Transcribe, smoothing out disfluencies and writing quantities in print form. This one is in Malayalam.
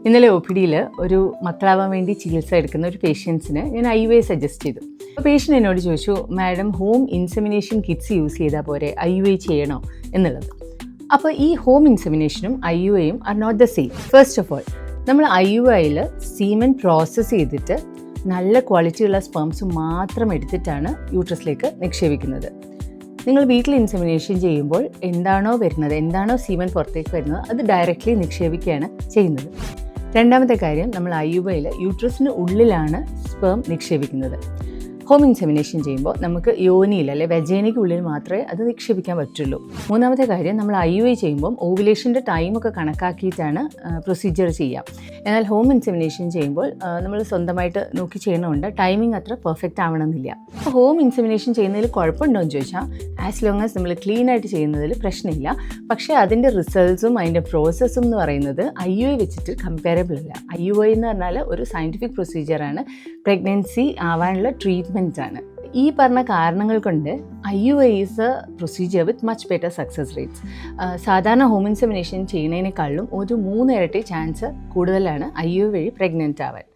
ഇന്നലെ ഒ പി ഡിയിൽ ഒരു മക്കളാവാൻ വേണ്ടി ചികിത്സ എടുക്കുന്ന ഒരു പേഷ്യൻസിന് ഞാൻ IUI സജസ്റ്റ് ചെയ്തു. അപ്പോൾ പേഷ്യൻ്റ് എന്നോട് ചോദിച്ചു, madam home insemination kits use ചെയ്താൽ പോരെ, IUI ചെയ്യണോ എന്നുള്ളത്. അപ്പോൾ ഈ ഹോം ഇൻസെമിനേഷനും IUIയും are not the same. First of all, നമ്മൾ IUIയിൽ സീമൻ പ്രോസസ്സ് ചെയ്തിട്ട് നല്ല ക്വാളിറ്റിയുള്ള സ്പെർംസ് മാത്രം എടുത്തിട്ടാണ് യൂട്രസിലേക്ക് നിക്ഷേപിക്കുന്നത്. നിങ്ങൾ വീട്ടിൽ ഇൻസെമിനേഷൻ ചെയ്യുമ്പോൾ എന്താണോ വരുന്നത്, എന്താണോ സീമൻ പുറത്തേക്ക് വരുന്നത്, അത് ഡയറക്റ്റ്ലി നിക്ഷേപിക്കുകയാണ് ചെയ്യുന്നത്. രണ്ടാമത്തെ കാര്യം, നമ്മൾ IUIയിൽ യൂട്രസിന് ഉള്ളിലാണ് സ്പെർം നിക്ഷേപിക്കുന്നത്. ഹോം ഇൻസെമിനേഷൻ ചെയ്യുമ്പോൾ നമുക്ക് യോനിയിൽ അല്ലെ വെജൈനയ്ക്ക് ഉള്ളിൽ മാത്രമേ അത് നിക്ഷേപിക്കാൻ പറ്റുള്ളൂ. മൂന്നാമത്തെ കാര്യം, നമ്മൾ IUI ചെയ്യുമ്പം ഓവുലേഷൻ്റെ ടൈമൊക്കെ കണക്കാക്കിയിട്ടാണ് പ്രൊസീജിയർ ചെയ്യുക. എന്നാൽ ഹോം ഇൻസെമിനേഷൻ ചെയ്യുമ്പോൾ നമ്മൾ സ്വന്തമായിട്ട് നോക്കി ചെയ്യണമുണ്ട്, ടൈമിംഗ് അത്ര പെർഫെക്റ്റ് ആവണമെന്നില്ല. അപ്പോൾ ഹോം ഇൻസെമിനേഷൻ ചെയ്യുന്നതിൽ കുഴപ്പമുണ്ടോ എന്ന് ചോദിച്ചാൽ, ആസ് ലോങ് ആസ് നമ്മൾ ക്ലീൻ ആയിട്ട് ചെയ്യുന്നതിൽ പ്രശ്നമില്ല. പക്ഷേ അതിൻ്റെ റിസൾട്ട്സും അതിൻ്റെ പ്രോസസ്സും എന്ന് പറയുന്നത് IUI വെച്ചിട്ട് കമ്പയറബിൾ അല്ല. IUI എന്ന് പറഞ്ഞാൽ ഒരു സയൻറ്റിഫിക് പ്രൊസീജിയറാണ്, പ്രഗ്നൻസി ആവാനുള്ള ട്രീറ്റ്മെൻറ്റ് ആണ്. ഈ പറഞ്ഞ കാരണങ്ങൾ കൊണ്ട് IUI is A procedure with much better success rates. സാധാരണ ഹോം ഇൻസെമിനേഷൻ ചെയ്യുന്നതിനേക്കാളും ഒരു 3 ഇരട്ടി ചാൻസ് കൂടുതലാണ് IUI വഴി പ്രഗ്നൻ്റ് ആവാൻ.